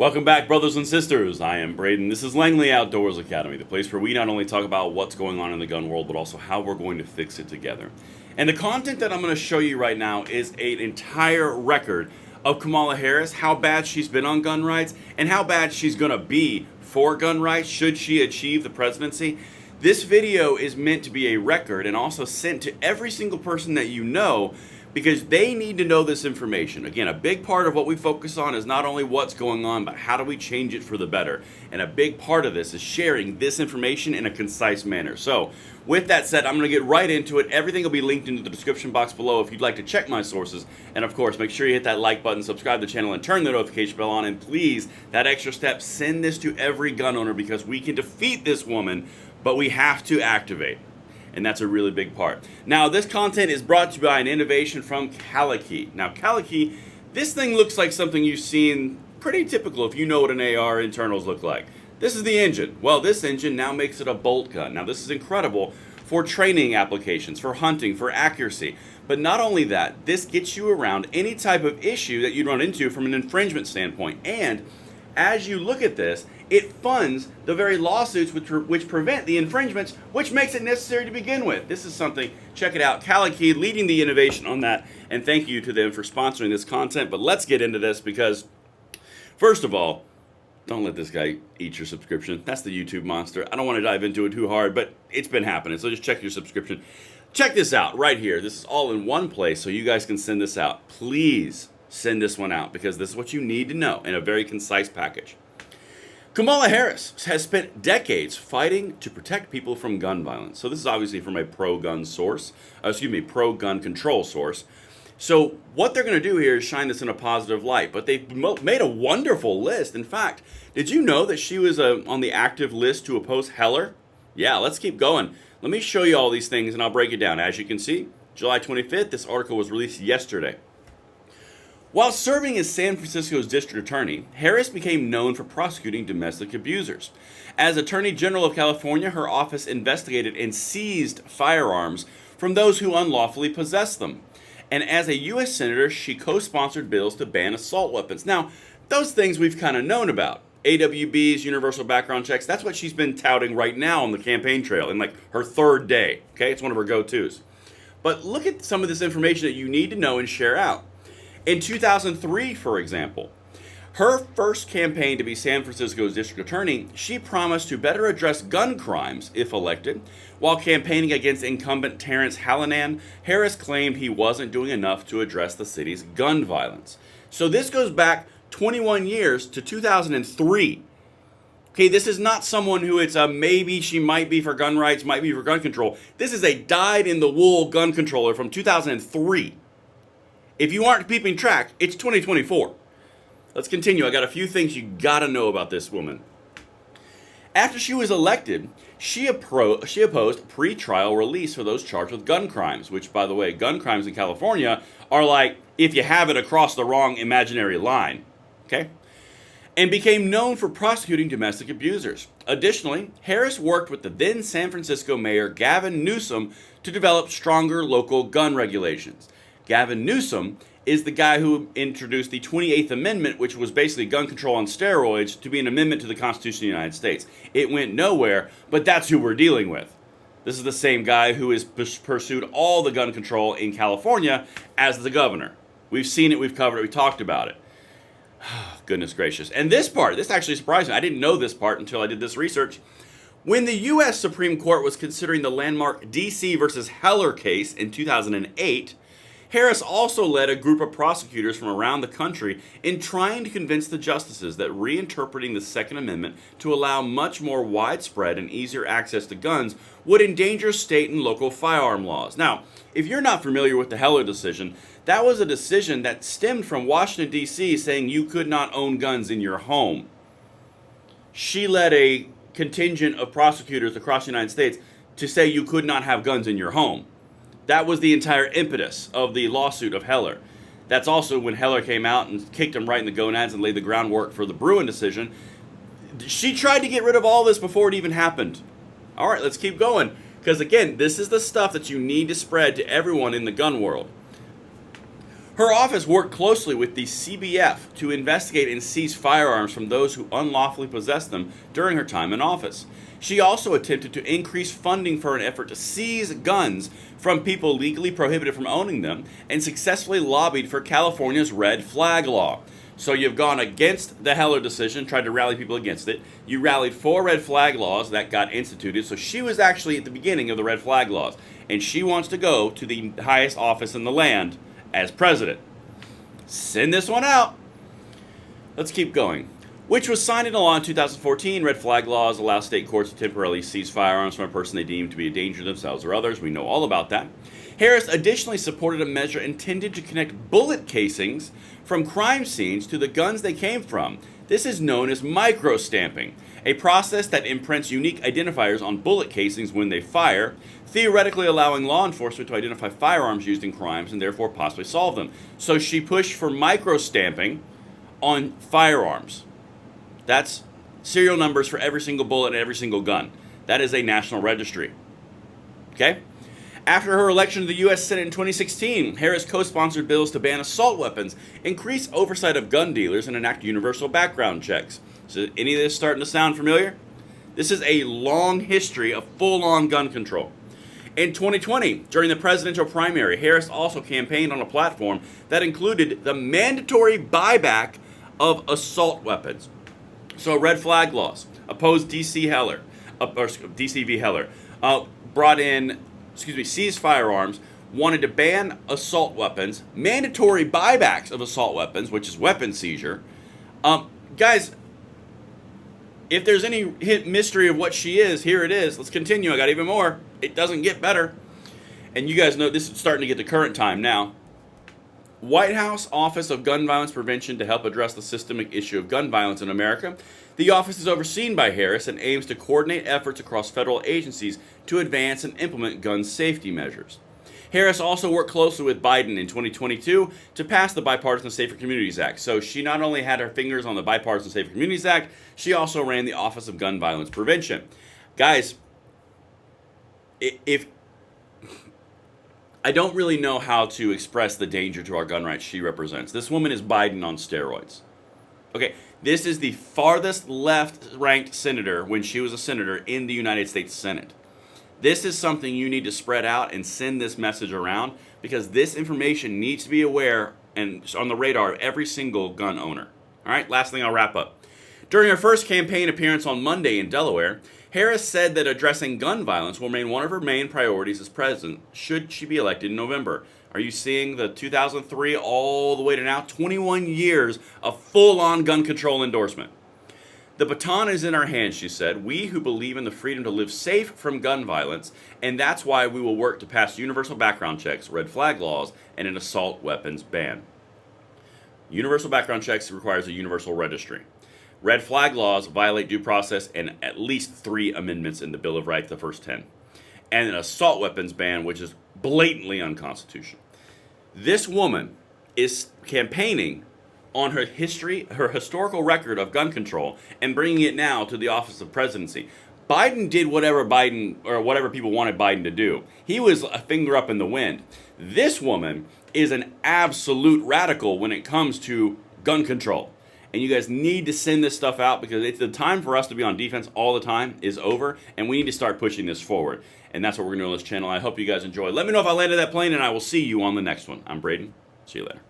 Welcome back, brothers and sisters. I am Braden. This is Langley Outdoors Academy, the place where we not only talk about what's going on in the gun world, but also how we're going to fix it together. And the content that I'm going to show you right now is an entire record of Kamala Harris, how bad she's been on gun rights, and how bad she's going to be for gun rights should she achieve the presidency. This video is meant to be a record and also sent to every single person that you know, because they need to know this information. Again, a big part of what we focus on is not only what's going on, but how do we change it for the better. And a big part of this is sharing this information in a concise manner. So, with that said, I'm going to get right into it. Everything will be linked into the description box below if you'd like to check my sources. And of course, make sure you hit that like button, subscribe to the channel, and turn the notification bell on. And please, that extra step, send this to every gun owner, because we can defeat this woman, but we have to activate. And that's a really big part. Now, this content is brought to you by an innovation from Caliky. Now, Caliky, this thing looks like something you've seen pretty typical if you know what an AR internals look like. This is the engine. Well, this engine now makes it a bolt gun. Now, this is incredible for training applications, for hunting, for accuracy. But not only that, this gets you around any type of issue that you'd run into from an infringement standpoint. And as you look at this, it funds the very lawsuits which prevent the infringements, which makes it necessary to begin with. This is something, check it out, Caliky leading the innovation on that, and thank you to them for sponsoring this content. But let's get into this, because first of all, don't let this guy eat your subscription. That's the YouTube monster. I don't want to dive into it too hard, but it's been happening, so just check your subscription. Check this out right here. This is all in one place, so you guys can send this out. Please send this one out, because this is what you need to know in a very concise package. Kamala Harris has spent decades fighting to protect people from gun violence. So this is obviously from a pro-gun source, pro-gun control source. So what they're going to do here is shine this in a positive light. But they've made a wonderful list. In fact, did you know that she was on the active list to oppose Heller? Yeah, let's keep going. Let me show you all these things and I'll break it down. As you can see, July 25th, this article was released yesterday. While serving as San Francisco's district attorney, Harris became known for prosecuting domestic abusers. As Attorney General of California, her office investigated and seized firearms from those who unlawfully possessed them. And as a U.S. Senator, she co-sponsored bills to ban assault weapons. Now, those things we've kind of known about. AWBs, universal background checks, that's what she's been touting right now on the campaign trail in like her third day. Okay, it's one of her go-tos. But look at some of this information that you need to know and share out. In 2003, for example, her first campaign to be San Francisco's district attorney, she promised to better address gun crimes if elected. While campaigning against incumbent Terrence Hallinan, Harris claimed he wasn't doing enough to address the city's gun violence. So this goes back 21 years to 2003. Okay, this is not someone who it's a maybe she might be for gun rights, might be for gun control. This is a dyed-in-the-wool gun controller from 2003. If you aren't keeping track, it's 2024. Let's continue. I got a few things you gotta know about this woman. After she was elected, she opposed pre-trial release for those charged with gun crimes, which, by the way, gun crimes in California are like if you have it across the wrong imaginary line, okay? And became known for prosecuting domestic abusers. Additionally, Harris worked with the then San Francisco Mayor Gavin Newsom to develop stronger local gun regulations. Gavin Newsom is the guy who introduced the 28th Amendment, which was basically gun control on steroids, to be an amendment to the Constitution of the United States. It went nowhere, but that's who we're dealing with. This is the same guy who has pursued all the gun control in California as the governor. We've seen it, we've covered it, we talked about it. Goodness gracious. And this part, this actually surprised me. I didn't know this part until I did this research. When the U.S. Supreme Court was considering the landmark D.C. versus Heller case in 2008, Harris also led a group of prosecutors from around the country in trying to convince the justices that reinterpreting the Second Amendment to allow much more widespread and easier access to guns would endanger state and local firearm laws. Now, if you're not familiar with the Heller decision, that was a decision that stemmed from Washington, D.C. saying you could not own guns in your home. She led a contingent of prosecutors across the United States to say you could not have guns in your home. That was the entire impetus of the lawsuit of Heller. That's also when Heller came out and kicked him right in the gonads and laid the groundwork for the Bruen decision. She tried to get rid of all this before it even happened. All right, let's keep going. Because again, this is the stuff that you need to spread to everyone in the gun world. Her office worked closely with the CBF to investigate and seize firearms from those who unlawfully possessed them during her time in office. She also attempted to increase funding for an effort to seize guns from people legally prohibited from owning them and successfully lobbied for California's red flag law. So you've gone against the Heller decision, tried to rally people against it. You rallied for red flag laws that got instituted. So she was actually at the beginning of the red flag laws. And she wants to go to the highest office in the land as president. Send this one out. Let's keep going. Which was signed into law in 2014. Red flag laws allow state courts to temporarily seize firearms from a person they deem to be a danger to themselves or others. We know all about that. Harris additionally supported a measure intended to connect bullet casings from crime scenes to the guns they came from. This is known as micro-stamping, a process that imprints unique identifiers on bullet casings when they fire, theoretically allowing law enforcement to identify firearms used in crimes and therefore possibly solve them. So she pushed for micro-stamping on firearms. That's serial numbers for every single bullet and every single gun. That is a national registry. Okay? After her election to the U.S. Senate in 2016, Harris co-sponsored bills to ban assault weapons, increase oversight of gun dealers, and enact universal background checks. So any of this starting to sound familiar? This is a long history of full-on gun control. In 2020, during the presidential primary, Harris also campaigned on a platform that included the mandatory buyback of assault weapons. So red flag laws, opposed DC v. Heller, brought in, seized firearms, wanted to ban assault weapons, mandatory buybacks of assault weapons, which is weapon seizure. Guys, if there's any mystery of what she is, here it is. Let's continue. I got even more. It doesn't get better. And you guys know this is starting to get to current time now. White House Office of Gun Violence Prevention to help address the systemic issue of gun violence in America. The office is overseen by Harris and aims to coordinate efforts across federal agencies to advance and implement gun safety measures. Harris also worked closely with Biden in 2022 to pass the Bipartisan Safer Communities Act. So she not only had her fingers on the Bipartisan Safer Communities Act, she also ran the Office of Gun Violence Prevention. Guys, if I don't really know how to express the danger to our gun rights she represents. This woman is Biden on steroids. Okay, this is the farthest left-ranked senator when she was a senator in the United States Senate. This is something you need to spread out and send this message around because this information needs to be aware and on the radar of every single gun owner. All right, last thing I'll wrap up. During her first campaign appearance on Monday in Delaware, Harris said that addressing gun violence will remain one of her main priorities as president, should she be elected in November. Are you seeing the 2003 all the way to now? 21 years of full-on gun control endorsement. The baton is in our hands, she said. We who believe in the freedom to live safe from gun violence, and that's why we will work to pass universal background checks, red flag laws, and an assault weapons ban. Universal background checks requires a universal registry. Red flag laws violate due process and at least 3 amendments in the Bill of Rights, the first 10. And an assault weapons ban, which is blatantly unconstitutional. This woman is campaigning on her history, her historical record of gun control, and bringing it now to the office of presidency. Biden did whatever people wanted Biden to do. He was a finger up in the wind. This woman is an absolute radical when it comes to gun control. And you guys need to send this stuff out because it's the time for us to be on defense all the time is over, and we need to start pushing this forward. And that's what we're going to do on this channel. I hope you guys enjoy. Let me know if I landed that plane, and I will see you on the next one. I'm Braden. See you later.